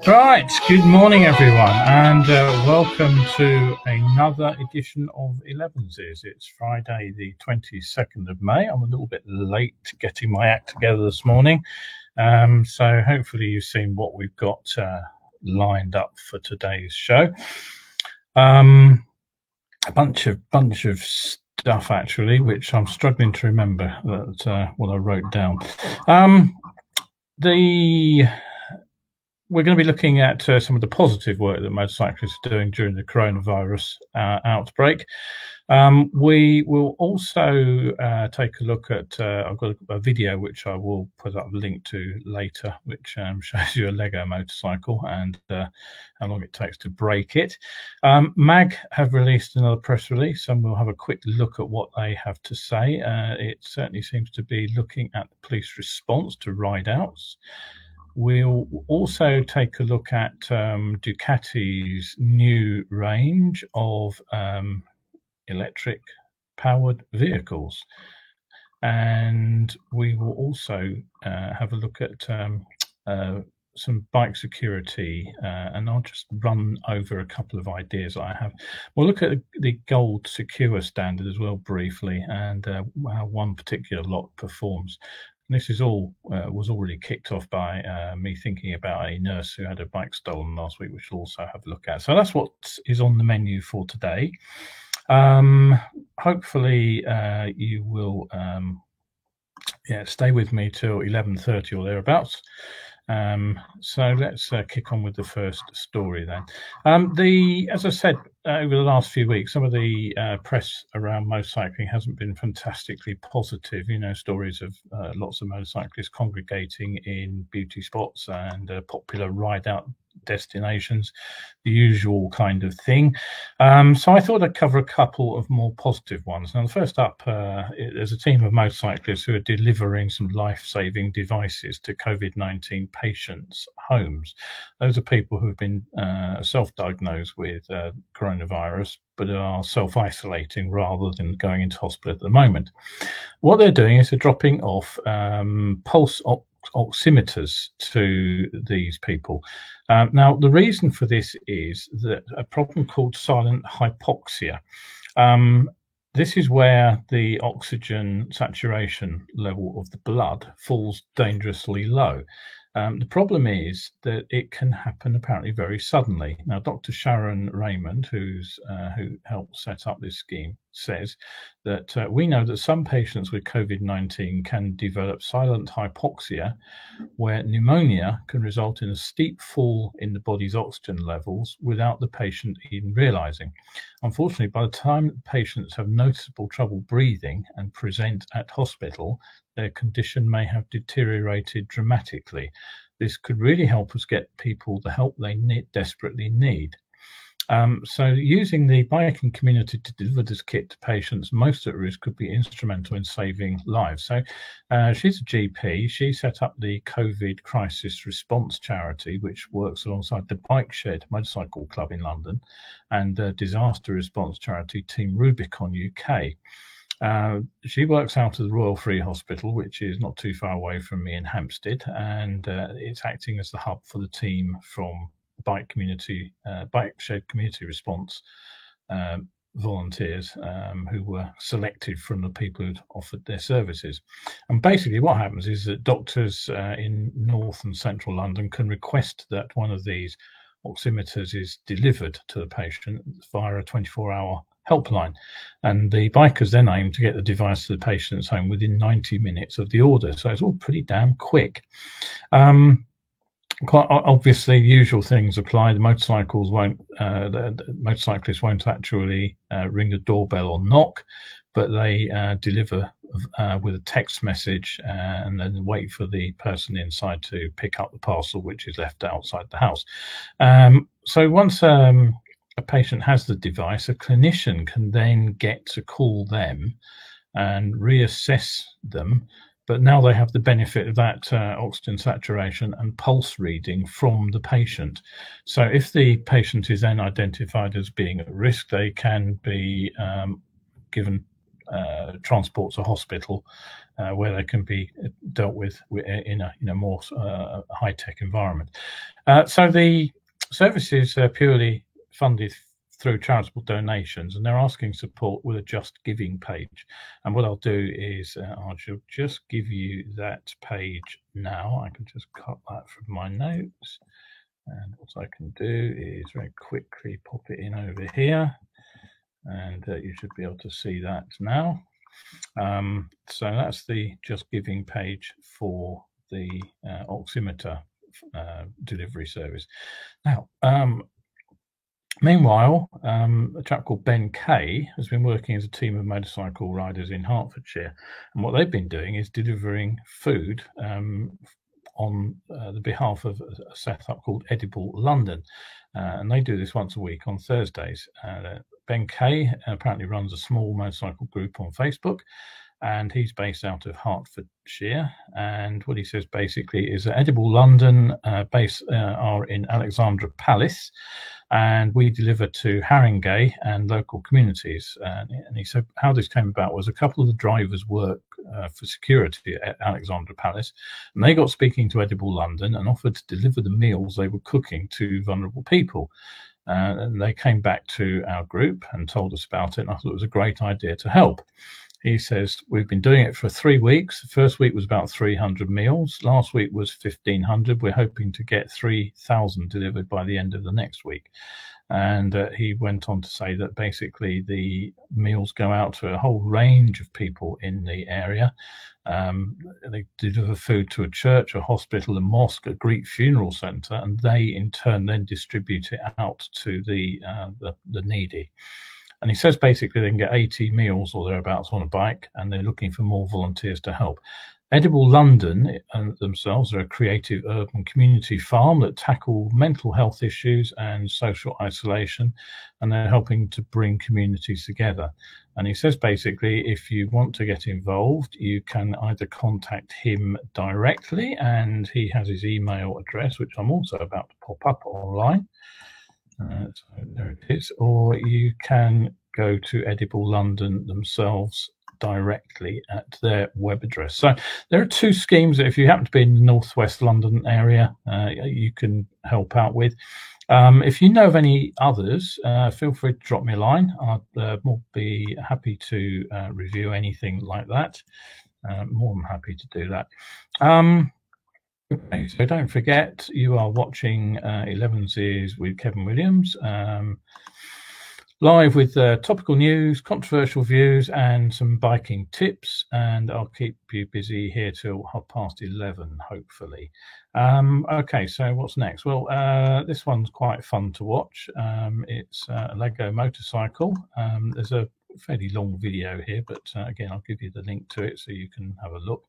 Right, good morning everyone, and welcome to another edition of 11s. It's Friday the 22nd of May. I'm a little bit late getting my act together this morning, so hopefully you've seen what we've got lined up for today's show. A bunch of stuff actually, which I'm struggling to remember what I wrote down. We're going to be looking at some of the positive work that motorcyclists are doing during the coronavirus outbreak. We will also take a look at, I've got a video which I will put up a link to later, which shows you a Lego motorcycle and how long it takes to break it. MAG have released another press release, and we'll have a quick look at what they have to say. It certainly seems to be looking at the police response to ride-outs. We'll also take a look at Ducati's new range of electric powered vehicles, and we will also have a look at some bike security, and I'll just run over a couple of ideas I have. We'll look at the Gold Secure standard as well briefly, and how one particular lot performs. This is all was already kicked off by me thinking about a nurse who had a bike stolen last week, which we'll also have a look at. So that's what is on the menu for today. Hopefully you will stay with me till 11:30 or thereabouts. So let's kick on with the first story then. As I said, over the last few weeks, some of the press around motorcycling hasn't been fantastically positive. You know, stories of lots of motorcyclists congregating in beauty spots and popular ride-out destinations, the usual kind of thing. So I thought I'd cover a couple of more positive ones. Now, the first up, there's a team of motorcyclists who are delivering some life-saving devices to COVID-19 patients' homes. Those are people who've been self-diagnosed with coronavirus, but are self-isolating rather than going into hospital at the moment. What they're doing is they're dropping off pulse oximeters to these people. Now, the reason for this is that a problem called silent hypoxia. This is where the oxygen saturation level of the blood falls dangerously low. The problem is that it can happen apparently very suddenly. Now, Dr. Sharon Raymond, who helped set up this scheme, says that we know that some patients with COVID-19 can develop silent hypoxia, where pneumonia can result in a steep fall in the body's oxygen levels without the patient even realizing. Unfortunately, by the time patients have noticeable trouble breathing and present at hospital, their condition may have deteriorated dramatically. This could really help us get people the help they desperately need. So using the biking community to deliver this kit to patients most at risk could be instrumental in saving lives. So she's a GP. She set up the COVID crisis response charity, which works alongside the Bike Shed Motorcycle Club in London and disaster response charity Team Rubicon UK. She works out of the Royal Free Hospital, which is not too far away from me in Hampstead, and it's acting as the hub for the team from Bike Shed Community Response volunteers who were selected from the people who'd offered their services. And basically what happens is that doctors in North and Central London can request that one of these oximeters is delivered to the patient via a 24-hour helpline, and the bikers then aim to get the device to the patient's home within 90 minutes of the order. So it's all pretty damn quick. Quite obviously, the usual things apply. The motorcyclists won't actually ring the doorbell or knock, but they deliver with a text message and then wait for the person inside to pick up the parcel, which is left outside the house. So once a patient has the device, a clinician can then get to call them and reassess them. But now they have the benefit of that oxygen saturation and pulse reading from the patient. So if the patient is then identified as being at risk, they can be given transport to hospital, where they can be dealt with in a more high-tech environment. So the services are purely funded through charitable donations, and they're asking support with a Just Giving page. And what I'll do is I shall just give you that page now. I can just cut that from my notes, and what I can do is very quickly pop it in over here, and you should be able to see that now. So that's the Just Giving page for the oximeter delivery service. Now, meanwhile, a chap called Ben Kay has been working as a team of motorcycle riders in Hertfordshire, and what they've been doing is delivering food on the behalf of a setup called Edible London, and they do this once a week on Thursdays. Ben Kay apparently runs a small motorcycle group on Facebook, and he's based out of Hertfordshire. And what he says basically is that Edible London base are in Alexandra Palace, and we deliver to Haringey and local communities. And he said how this came about was a couple of the drivers work for security at Alexandra Palace, and they got speaking to Edible London and offered to deliver the meals they were cooking to vulnerable people. And they came back to our group and told us about it, and I thought it was a great idea to help. He says, we've been doing it for 3 weeks. The first week was about 300 meals. Last week was 1,500. We're hoping to get 3,000 delivered by the end of the next week. And he went on to say that basically the meals go out to a whole range of people in the area. They deliver food to a church, a hospital, a mosque, a Greek funeral centre, and they in turn then distribute it out to the needy. And he says basically they can get 80 meals or thereabouts on a bike, and they're looking for more volunteers to help. Edible London themselves are a creative urban community farm that tackle mental health issues and social isolation, and they're helping to bring communities together. And he says basically if you want to get involved, you can either contact him directly, and he has his email address, which I'm also about to pop up online. So there it is. Or you can go to Edible London themselves directly at their web address. So there are two schemes that if you happen to be in the northwest London area, you can help out with. If you know of any others, feel free to drop me a line. I'd be happy to review anything like that. More than happy to do that. Okay, so don't forget, you are watching 11s with Kevin Williams, live with topical news, controversial views, and some biking tips. And I'll keep you busy here till 11:30, hopefully. Okay, so what's next? Well, this one's quite fun to watch. It's a Lego motorcycle. There's a fairly long video here, but again, I'll give you the link to it so you can have a look.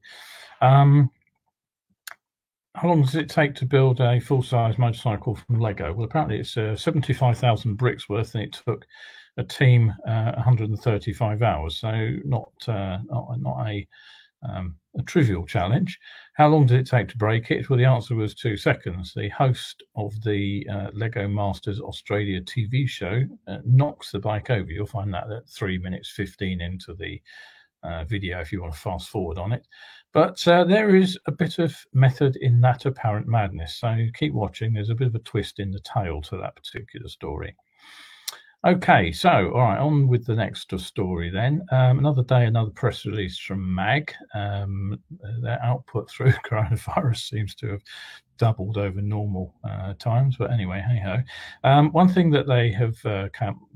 How long does it take to build a full-size motorcycle from Lego? Well, apparently it's 75,000 bricks worth, and it took a team 135 hours. So not a trivial challenge. How long did it take to break it? Well, the answer was 2 seconds. The host of the Lego Masters Australia TV show knocks the bike over. You'll find that at 3 minutes 15 into the video if you want to fast forward on it. But there is a bit of method in that apparent madness. So keep watching. There's a bit of a twist in the tale to that particular story. Okay, so all right, on with the next story then. Another day, another press release from MAG. Their output through coronavirus seems to have doubled over normal times, but anyway, hey ho. One thing that they have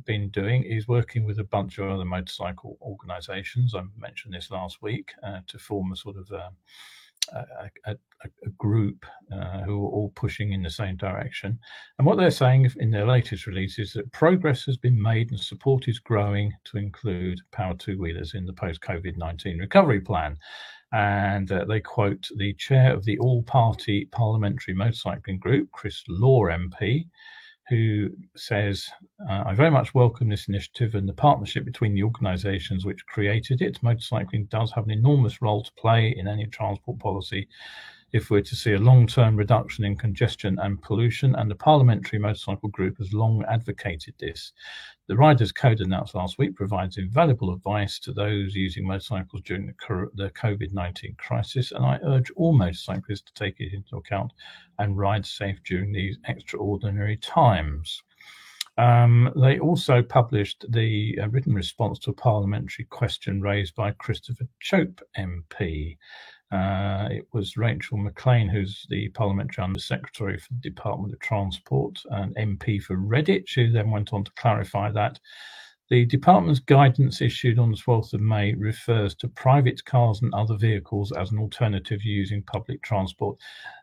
been doing is working with a bunch of other motorcycle organisations. I mentioned this last week to form a sort of a group who are all pushing in the same direction. And what they're saying in their latest release is that progress has been made and support is growing to include power two-wheelers in the post-COVID-19 recovery plan. And they quote the chair of the all-party parliamentary motorcycling group, Chris Law MP, who says, I very much welcome this initiative and the partnership between the organisations which created it. Motorcycling does have an enormous role to play in any transport policy, if we're to see a long-term reduction in congestion and pollution, and the Parliamentary Motorcycle Group has long advocated this. The Riders Code announced last week provides invaluable advice to those using motorcycles during the COVID-19 crisis, and I urge all motorcyclists to take it into account and ride safe during these extraordinary times. They also published the written response to a parliamentary question raised by Christopher Chope MP. It was Rachel McLean, who's the Parliamentary Under Secretary for the Department of Transport and MP for Redditch, who then went on to clarify that the department's guidance issued on the 12th of May refers to private cars and other vehicles as an alternative using public transport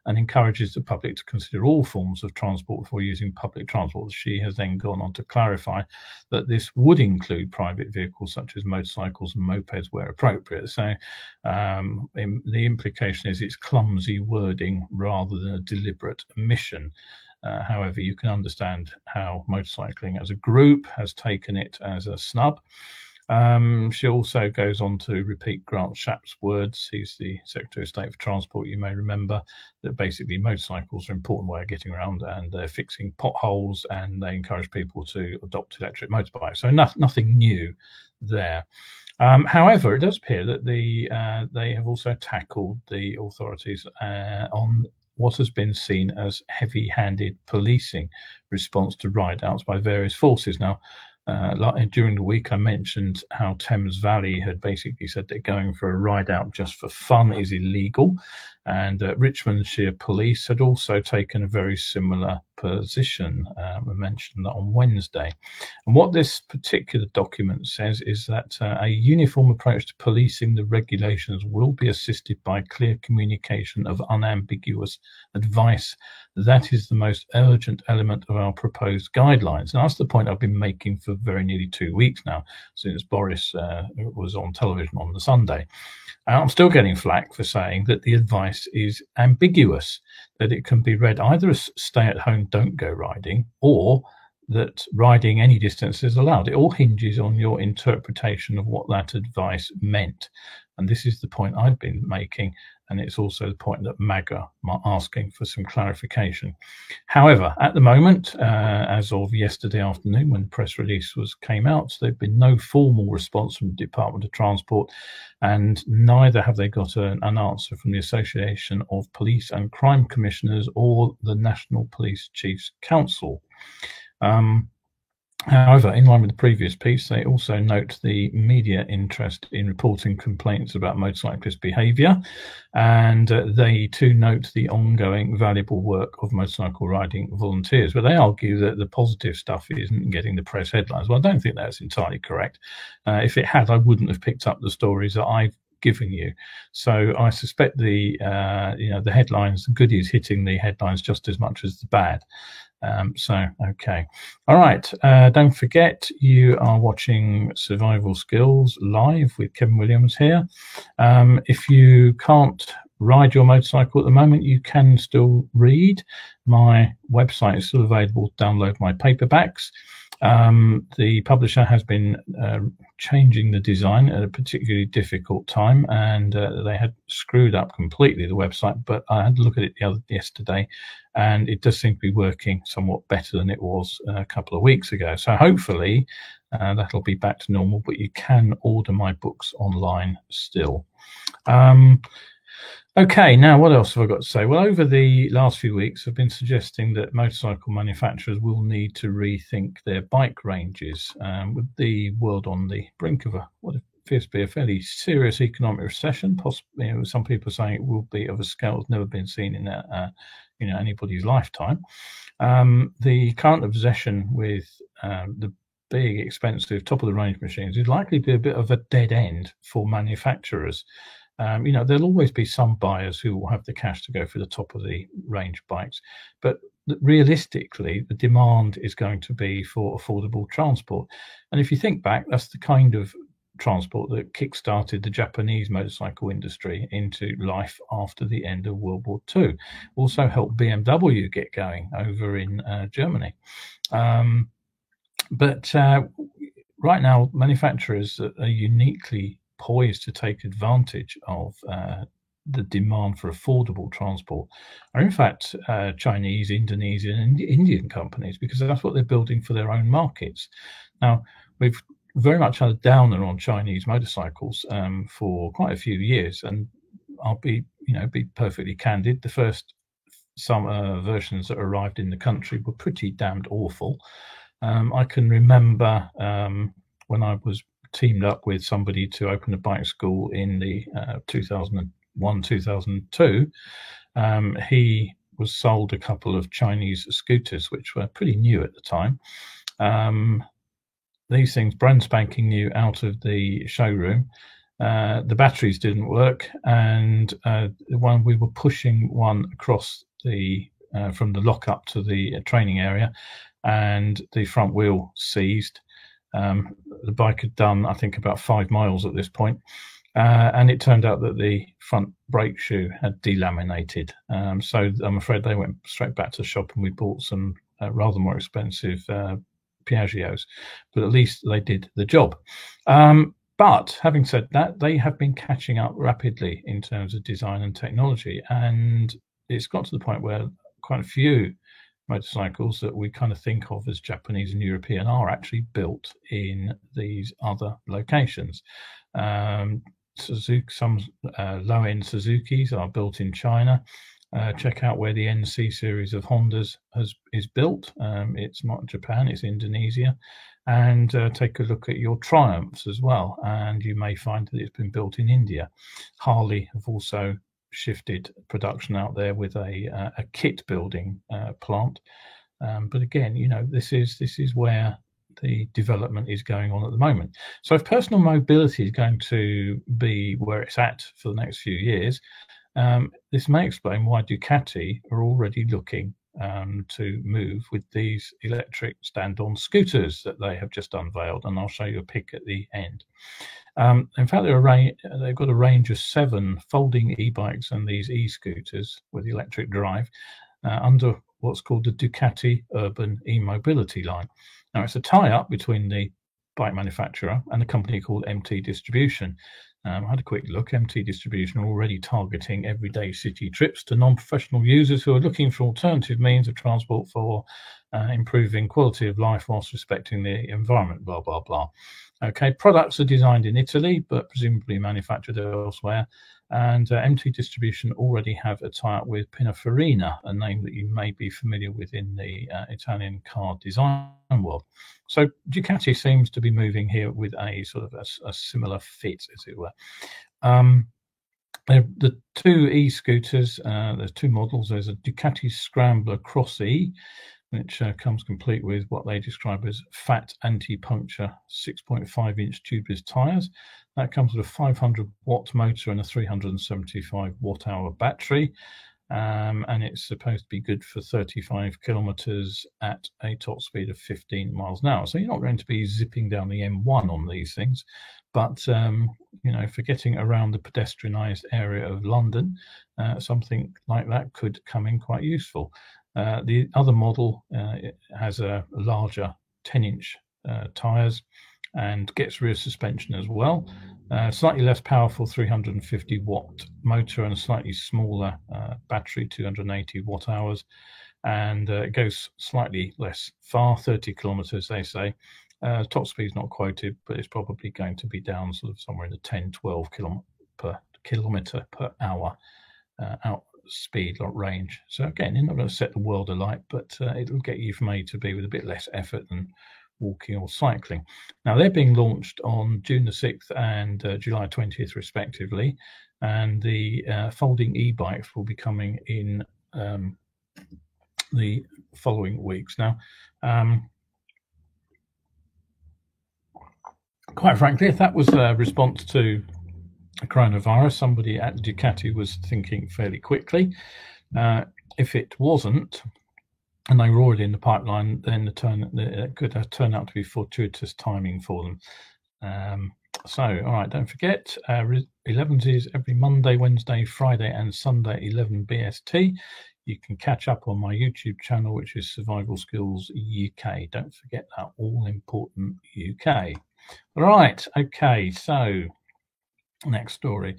and encourages the public to consider all forms of transport before using public transport. She has then gone on to clarify that this would include private vehicles such as motorcycles and mopeds where appropriate. So the implication is it's clumsy wording rather than a deliberate omission. However, you can understand how motorcycling as a group has taken it as a snub. She also goes on to repeat Grant Shapps' words. He's the Secretary of State for Transport. You may remember that basically motorcycles are an important way of getting around, and they're fixing potholes, and they encourage people to adopt electric motorbikes. So nothing new there. However, it does appear that they have also tackled the authorities on what has been seen as heavy-handed policing response to ride-outs by various forces. Now, during the week, I mentioned how Thames Valley had basically said that going for a ride-out just for fun is illegal, and Richmondshire Police had also taken a very similar position. We mentioned that on Wednesday. And what this particular document says is that a uniform approach to policing the regulations will be assisted by clear communication of unambiguous advice. That is the most urgent element of our proposed guidelines. And that's the point I've been making for very nearly 2 weeks now, since Boris was on television on the Sunday. I'm still getting flack for saying that the advice is ambiguous, that it can be read either as stay at home, don't go riding, or that riding any distance is allowed. It all hinges on your interpretation of what that advice meant. And this is the point I've been making, and it's also the point that MAGA are asking for some clarification. However, at the moment, as of yesterday afternoon, when the press release came out, there's been no formal response from the Department of Transport, and neither have they got an answer from the Association of Police and Crime Commissioners or the National Police Chiefs Council. However, in line with the previous piece, they also note the media interest in reporting complaints about motorcyclist behaviour, and they too note the ongoing valuable work of motorcycle riding volunteers. But they argue that the positive stuff isn't getting the press headlines. Well, I don't think that's entirely correct. If it had, I wouldn't have picked up the stories that I've given you. So I suspect the headlines, the goodies hitting the headlines just as much as the bad. Okay. All right. Don't forget, you are watching Survival Skills live with Kevin Williams here. If you can't ride your motorcycle at the moment, you can still read. My website is still available to download my paperbacks. The publisher has been changing the design at a particularly difficult time, and they had screwed up completely the website, but I had a look at it yesterday, and it does seem to be working somewhat better than it was a couple of weeks ago. So hopefully that'll be back to normal, but you can order my books online still. Okay, now what else have I got to say? Well, over the last few weeks, I've been suggesting that motorcycle manufacturers will need to rethink their bike ranges. With the world on the brink of what appears to be a fairly serious economic recession, possibly, some people are saying it will be of a scale that's never been seen in anybody's lifetime. The current obsession with the big, expensive, top-of-the-range machines is likely to be a bit of a dead end for manufacturers. There'll always be some buyers who will have the cash to go for the top of the range bikes, but realistically, the demand is going to be for affordable transport. And if you think back, that's the kind of transport that kick-started the Japanese motorcycle industry into life after the end of World War II. Also helped BMW get going over in Germany. But right now, manufacturers are uniquely poised to take advantage of the demand for affordable transport are in fact Chinese, Indonesian, and Indian companies, because that's what they're building for their own markets. Now, we've very much had a downer on Chinese motorcycles for quite a few years, and I'll be perfectly candid. The first versions that arrived in the country were pretty damned awful. I can remember when I was teamed up with somebody to open a bike school in the 2001, 2002. He was sold a couple of Chinese scooters, which were pretty new at the time. These things, brand spanking new out of the showroom. The batteries didn't work, and when we were pushing one across the from the lockup to the training area, and the front wheel seized. The bike had done, I think, about 5 miles at this point, and it turned out that the front brake shoe had delaminated. So I'm afraid they went straight back to the shop, and we bought some rather more expensive Piaggios, but at least they did the job. But having said that, they have been catching up rapidly in terms of design and technology, and it's got to the point where quite a few motorcycles that we kind of think of as Japanese and European are actually built in these other locations. Some low-end Suzukis are built in China. Check out where the NC series of Hondas is built. It's not Japan, it's Indonesia. And take a look at your Triumphs as well, and you may find that it's been built in India. Harley have also shifted production out there with a kit building plant, but again, this is where the development is going on at the moment. So if personal mobility is going to be where it's at for the next few years, this may explain why Ducati are already looking to move with these electric stand-on scooters that they have just unveiled, and I'll show you a pic at the end. In fact, they've got a range of 7 folding e-bikes and these e-scooters with electric drive under what's called the Ducati Urban E-Mobility line. Now, it's a tie-up between the bike manufacturer and a company called MT Distribution. I had a quick look. MT Distribution are already targeting everyday city trips to non-professional users who are looking for alternative means of transport for improving quality of life whilst respecting the environment, blah, blah, blah. Okay, products are designed in Italy, but presumably manufactured elsewhere. And MT Distribution already have a tie-up with Pininfarina, a name that you may be familiar with in the Italian car design world. So Ducati seems to be moving here with a sort of a similar fit, as it were. The 2 e-scooters, there's 2 models. There's a Ducati Scrambler Cross E, which comes complete with what they describe as fat anti-puncture 6.5-inch tubeless tyres. That comes with a 500-watt motor and a 375-watt-hour battery, and it's supposed to be good for 35 kilometers at a top speed of 15 miles an hour. So you're not going to be zipping down the M1 on these things, but for getting around the pedestrianised area of London, something like that could come in quite useful. The other model has a larger 10-inch tyres and gets rear suspension as well. Slightly less powerful 350-watt motor and a slightly smaller battery, 280 watt-hours. And it goes slightly less far, 30 kilometers, they say. Top speed is not quoted, but it's probably going to be down sort of somewhere in the 10-12 kilometer per hour out speed or range. So again, you're not going to set the world alight, but it'll get you from A to B with a bit less effort than walking or cycling. Now, they're being launched on June the 6th and July 20th respectively, and the folding e-bikes will be coming in the following weeks. Now, quite frankly, if that was a response to coronavirus, somebody at Ducati was thinking fairly quickly. If it wasn't, and they were already in the pipeline, then it could have turned out to be fortuitous timing for them. So, all right, don't forget, 11s is every Monday, Wednesday, Friday, and Sunday, 11 BST. You can catch up on my YouTube channel, which is Survival Skills UK. Don't forget that all-important UK. All right, okay, so next story.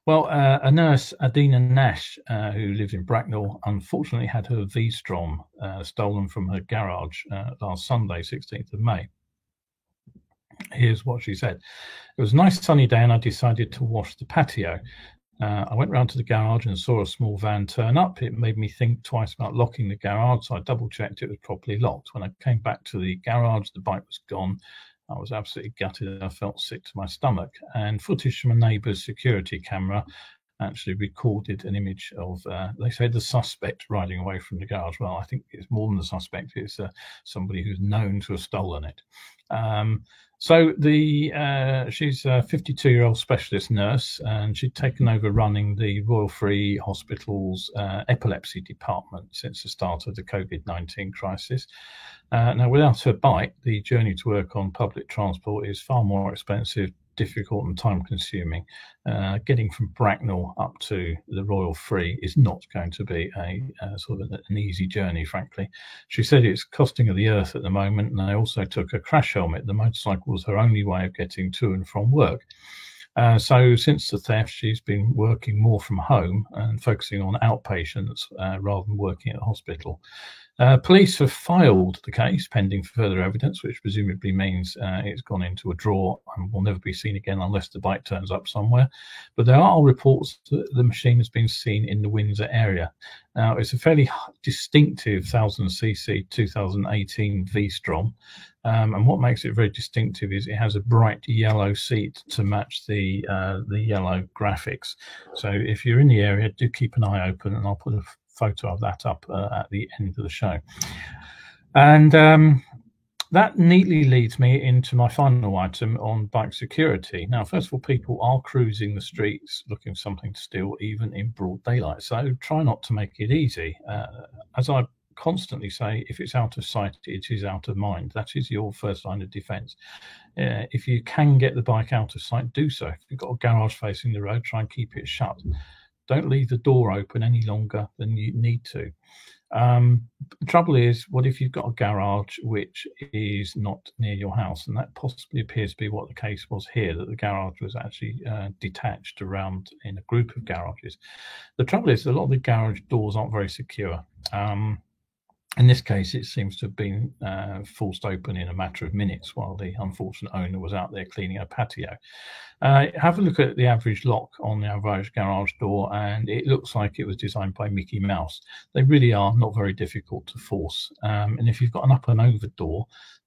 Well, a nurse, Adina Nash, who lives in Bracknell, unfortunately had her V-Strom stolen from her garage last Sunday, 16th of May. Here's what she said. It was a nice sunny day and I decided to wash the patio. I went round to the garage and saw a small van turn up. It made me think twice about locking the garage, so I double-checked it was properly locked. When I came back to the garage, the bike was gone. I was absolutely gutted. I felt sick to my stomach. And footage from a neighbour's security camera actually recorded an image of, they say, the suspect riding away from the garage. Well, I think it's more than the suspect. It's somebody who's known to have stolen it. So she's a 52-year-old specialist nurse, and she'd taken over running the Royal Free Hospital's epilepsy department since the start of the COVID-19 crisis. Now, without her bike, the journey to work on public transport is far more expensive, difficult and time-consuming. Getting from Bracknell up to the Royal Free is not going to be a sort of an easy journey, frankly. She said it's costing her the earth at the moment, and they also took a crash helmet. The motorcycle was her only way of getting to and from work. So since the theft, she's been working more from home and focusing on outpatients rather than working at the hospital. Police have filed the case pending further evidence, which presumably means it's gone into a drawer and will never be seen again unless the bike turns up somewhere. But there are reports that the machine has been seen in the Windsor area. Now, it's a fairly distinctive 1000cc 2018 V-Strom. And what makes it very distinctive is it has a bright yellow seat to match the yellow graphics. So if you're in the area, do keep an eye open, and I'll put a photo of that up at the end of the show. And that neatly leads me into my final item on bike security. Now, first of all, people are cruising the streets looking for something to steal, even in broad daylight. So try not to make it easy. As I constantly say, if it's out of sight, it is out of mind. That is your first line of defense. If you can get the bike out of sight, do so. If you've got a garage facing the road, try and keep it shut. Don't leave the door open any longer than you need to. The trouble is, what if you've got a garage which is not near your house? And that possibly appears to be what the case was here, that the garage was actually detached around in a group of garages. The trouble is, a lot of the garage doors aren't very secure. In this case, it seems to have been forced open in a matter of minutes while the unfortunate owner was out there cleaning a patio. Have a look at the average lock on the average garage door, and it looks like it was designed by Mickey Mouse. They really are not very difficult to force. And if you've got an up and over door,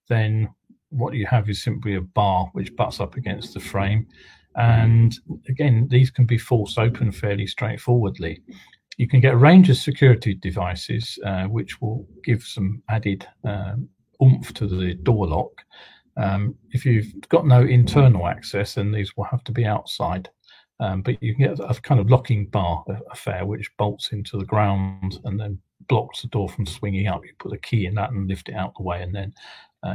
then what you have is simply a bar which butts up against the frame. And again, these can be forced open fairly straightforwardly. You can get a range of security devices which will give some added oomph to the door lock. If you've got no internal access, then these will have to be outside. But you can get a kind of locking bar affair which bolts into the ground and then blocks the door from swinging up. You put a key in that and lift it out the way, and then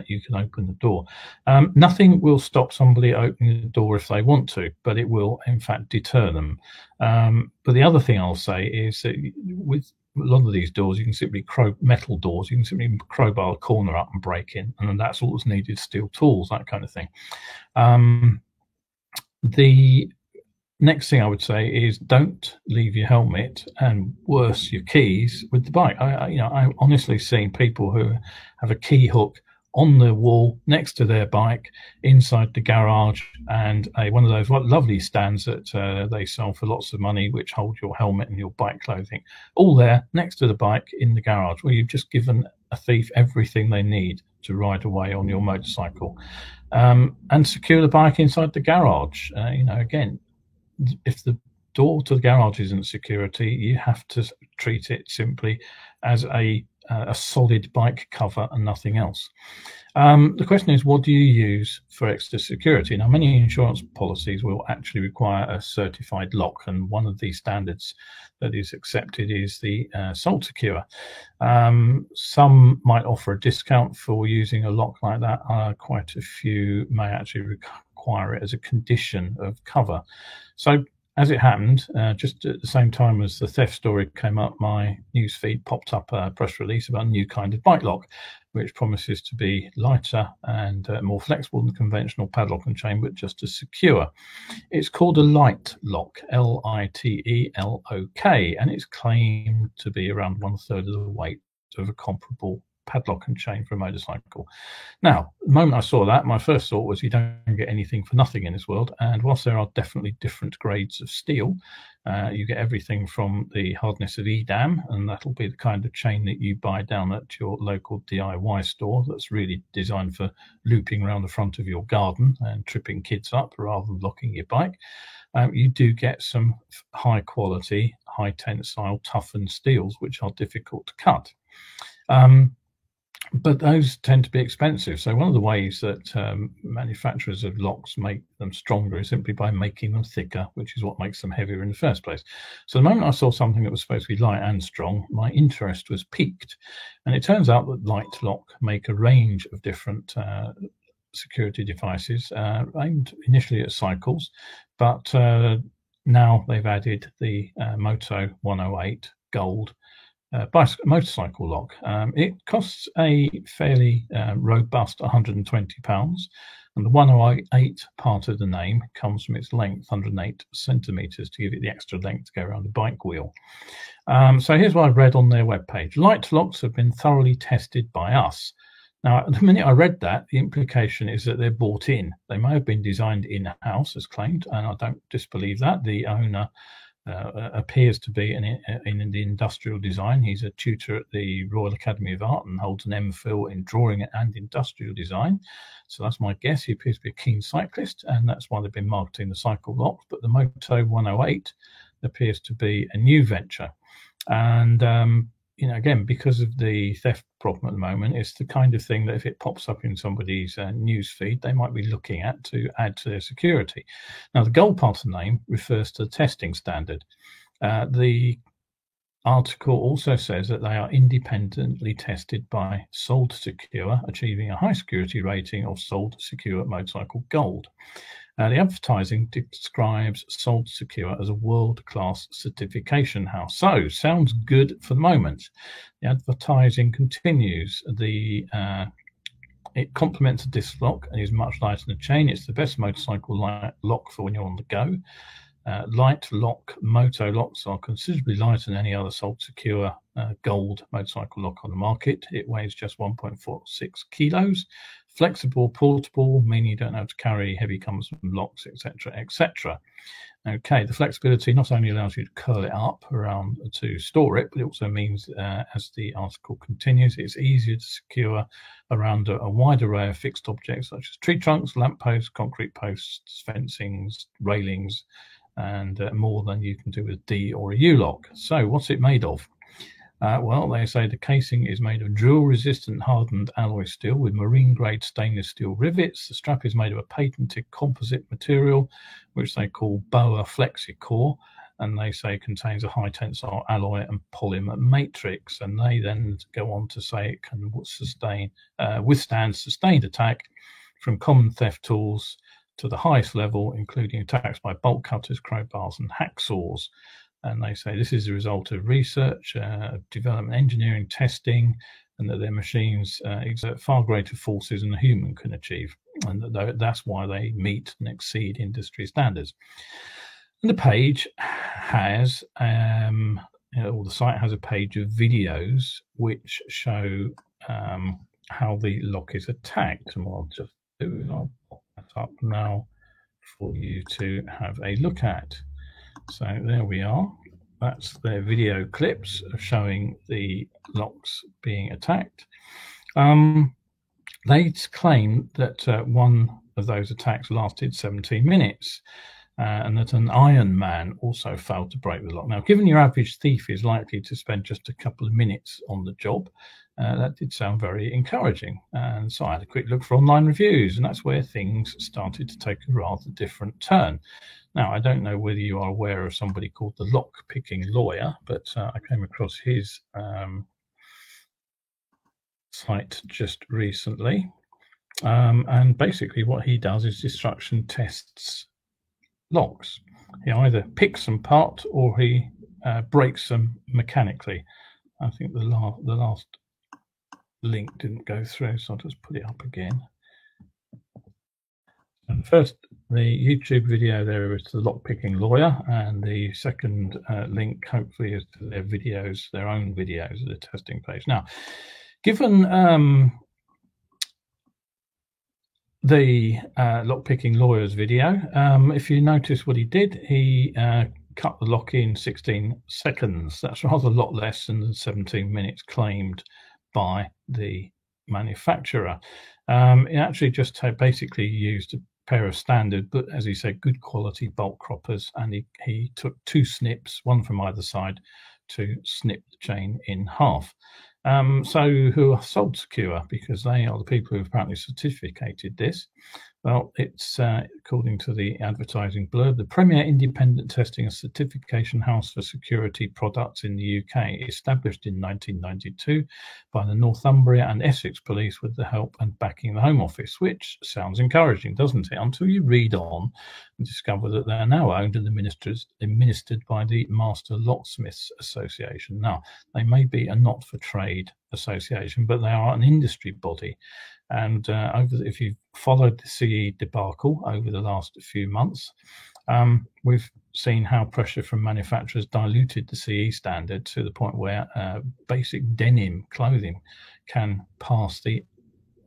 you can open the door. Nothing will stop somebody opening the door if they want to, but it will, in fact, deter them. But the other thing I'll say is that with a lot of these doors, you can simply metal doors, you can simply crowbar a corner up and break in, and that's all that's needed: steel tools, that kind of thing. The next thing I would say is don't leave your helmet and worse, your keys with the bike. I honestly seen people who have a key hook on the wall next to their bike inside the garage, and one of those lovely stands that they sell for lots of money, which hold your helmet and your bike clothing, all there next to the bike in the garage, where you've just given a thief everything they need to ride away on your motorcycle. And secure the bike inside the garage. Again, if the door to the garage isn't security, you have to treat it simply as a solid bike cover and nothing else. The question is, what do you use for extra security? Now, many insurance policies will actually require a certified lock, and one of the standards that is accepted is the Salt Secure. Some might offer a discount for using a lock like that. Quite a few may actually require it as a condition of cover. So, as it happened, just at the same time as the theft story came up, my newsfeed popped up a press release about a new kind of bike lock. which promises to be lighter and more flexible than conventional padlock and chain, but just as secure. It's called a light lock, L-I-T-E-L-O-K, and it's claimed to be around 1/3 of the weight of a comparable padlock and chain for a motorcycle. Now, the moment I saw that, my first thought was you don't get anything for nothing in this world. And whilst there are definitely different grades of steel, you get everything from the hardness of Edam, and that'll be the kind of chain that you buy down at your local DIY store that's really designed for looping around the front of your garden and tripping kids up rather than locking your bike. You do get some high quality, high tensile, toughened steels, which are difficult to cut. But those tend to be expensive. So one of the ways that manufacturers of locks make them stronger is simply by making them thicker, which is what makes them heavier in the first place. So the moment I saw something that was supposed to be light and strong, my interest was piqued. And it turns out that Light Lock make a range of different security devices aimed initially at cycles, but now they've added the Moto 108 Gold motorcycle lock. It costs a fairly robust £120, and the 108 part of the name comes from its length, 108 centimeters, to give it the extra length to go around the bike wheel. So here's what I read on their webpage. Light locks have been thoroughly tested by us. Now, the minute I read that, the implication is that they're bought in. They may have been designed in-house, as claimed, and I don't disbelieve that. The owner appears to be in the industrial design. He's a tutor at the Royal Academy of Art and holds an MPhil in drawing and industrial design. So that's my guess. He appears to be a keen cyclist, and that's why they've been marketing the cycle locks. But the Moto 108 appears to be a new venture. And again, because of the theft problem at the moment, it's the kind of thing that if it pops up in somebody's news feed, they might be looking at to add to their security. Now, the gold part of the name refers to the testing standard. The article also says that they are independently tested by Sold Secure, achieving a high security rating of Sold Secure Motorcycle Gold. The advertising describes Sold Secure as a world-class certification house. So, sounds good for the moment. The advertising continues. It complements a disc lock and is much lighter than a chain. It's the best motorcycle lock for when you're on the go. Light lock Moto locks are considerably lighter than any other Sold Secure Gold motorcycle lock on the market. It weighs just 1.46 kilos. Flexible, portable, meaning you don't have to carry heavy cumbersome locks, etc., etc. Okay, the flexibility not only allows you to curl it up around to store it, but it also means, as the article continues, it's easier to secure around a wide array of fixed objects such as tree trunks, lamp posts, concrete posts, fencings, railings, and more than you can do with a D or a U lock. So what's it made of? Well, they say the casing is made of drill-resistant hardened alloy steel with marine-grade stainless steel rivets. The strap is made of a patented composite material, which they call BOA FlexiCore, and they say contains a high-tensile alloy and polymer matrix. And they then go on to say it can withstand sustained attack from common theft tools to the highest level, including attacks by bolt cutters, crowbars, and hacksaws. And they say this is a result of research, development, engineering, testing, and that their machines exert far greater forces than a human can achieve. And that's why they meet and exceed industry standards. And the page has, or the site has a page of videos which show how the lock is attacked. And what I'll just do is I'll pop that up now for you to have a look at. So there we are. That's their video clips showing the locks being attacked. They claim that one of those attacks lasted 17 minutes and that an Iron Man also failed to break the lock. Now, given your average thief is likely to spend just a couple of minutes on the job, that did sound very encouraging. And so I had a quick look for online reviews, and that's where things started to take a rather different turn. Now, I don't know whether you are aware of somebody called the Lock Picking Lawyer, but I came across his site just recently. And basically what he does is destruction tests locks. He either picks them apart or he breaks them mechanically. I think the last link didn't go through, so I'll just put it up again. And first, the YouTube video there is the lockpicking lawyer, and the second link hopefully is to their videos, their own videos, the testing page. Now, given the lockpicking lawyer's video, if you notice what he did, he cut the lock in 16 seconds. That's rather a lot less than the 17 minutes claimed by the manufacturer. It actually just basically used a pair of standard, but as he said, good quality bolt croppers, and he took 2 snips, one from either side, to snip the chain in half. So who are Salt Secure? Because they are the people who apparently certificated this. Well, it's according to the advertising blurb, the premier independent testing and certification house for security products in the UK, established in 1992 by the Northumbria and Essex Police with the help and backing of the Home Office, which sounds encouraging, doesn't it? Until you read on and discover that they are now owned and administered by the Master Locksmiths Association. Now, they may be a not-for-trade association, but they are an industry body. And if you've followed the CE debacle over the last few months, we've seen how pressure from manufacturers diluted the CE standard to the point where basic denim clothing can pass the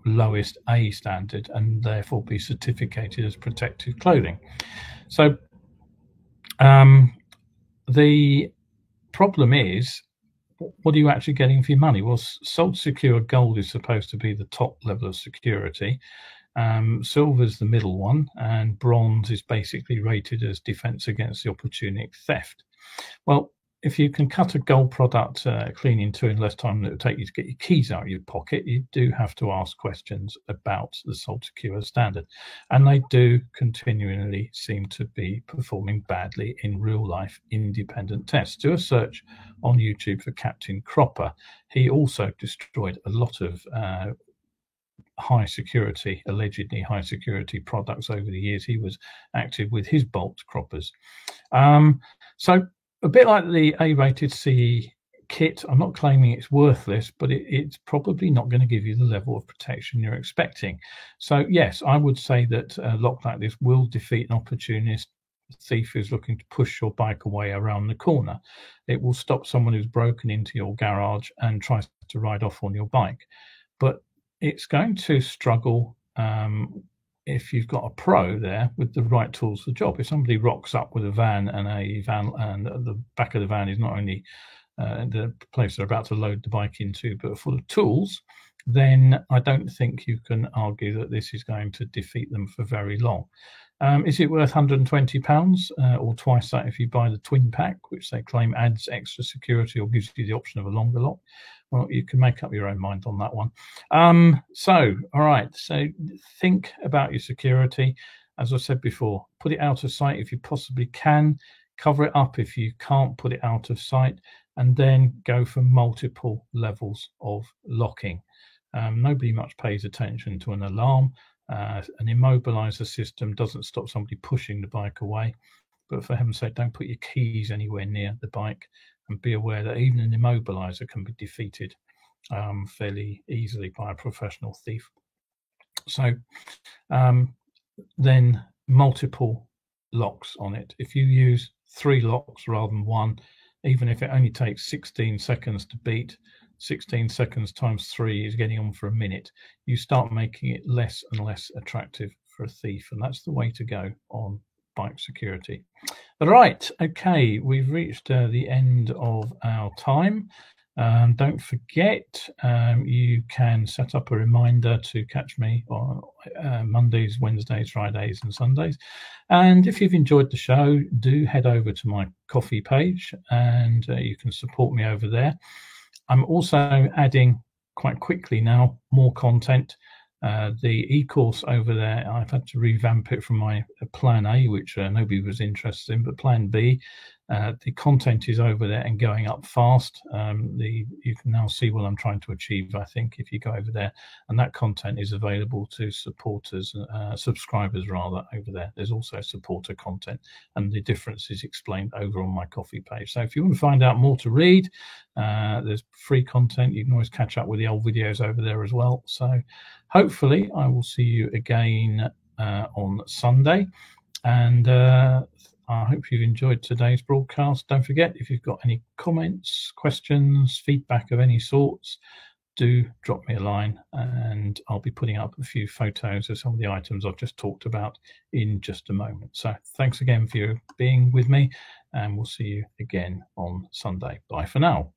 lowest A standard and therefore be certificated as protective clothing. So the problem is, what are you actually getting for your money? Well, Salt Secure Gold is supposed to be the top level of security. Silver is the middle one, and bronze is basically rated as defense against the opportunistic theft. Well, if you can cut a gold product clean in 2 in less time than it would take you to get your keys out of your pocket, you do have to ask questions about the Salt Secure standard. And they do continually seem to be performing badly in real life independent tests. Do a search on YouTube for Captain Cropper. He also destroyed a lot of allegedly high security products over the years he was active with his bolt croppers. So a bit like the A-rated CE kit, I'm not claiming it's worthless, but it's probably not going to give you the level of protection you're expecting. So yes, I would say that a lock like this will defeat an opportunist thief who's looking to push your bike away around the corner. It will stop someone who's broken into your garage and tries to ride off on your bike. But it's going to struggle if you've got a pro there with the right tools for the job. If somebody rocks up with a van and the back of the van is not only the place they're about to load the bike into, but full of tools, then I don't think you can argue that this is going to defeat them for very long. Is it worth £120 or twice that if you buy the twin pack, which they claim adds extra security or gives you the option of a longer lock? Well, you can make up your own mind on that one. All right. So think about your security. As I said before, put it out of sight if you possibly can. Cover it up if you can't put it out of sight, and then go for multiple levels of locking. Nobody much pays attention to an alarm. An immobilizer system doesn't stop somebody pushing the bike away. But for heaven's sake, don't put your keys anywhere near the bike, and be aware that even an immobilizer can be defeated fairly easily by a professional thief. So then multiple locks on it. If you use 3 locks rather than 1, even if it only takes 16 seconds to beat, 16 seconds times 3 is getting on for a minute. You start making it less and less attractive for a thief, and that's the way to go on bike security. Right, okay, we've reached the end of our time. Don't forget, you can set up a reminder to catch me on Mondays, Wednesdays, Fridays and Sundays. And if you've enjoyed the show, do head over to my Ko-fi page, and you can support me over there. I'm also adding quite quickly now more content. The e-course over there, I've had to revamp it from my plan A, which nobody was interested in, but plan B, The content is over there and going up fast. You can now see what I'm trying to achieve, I think, if you go over there, and that content is available to supporters, subscribers rather, over there. There's also supporter content, and the difference is explained over on my Ko-fi page. So if you want to find out more to read, there's free content. You can always catch up with the old videos over there as well. So hopefully I will see you again on Sunday, and I hope you've enjoyed today's broadcast. Don't forget, if you've got any comments, questions, feedback of any sorts, do drop me a line, and I'll be putting up a few photos of some of the items I've just talked about in just a moment. So thanks again for being with me, and we'll see you again on Sunday. Bye for now.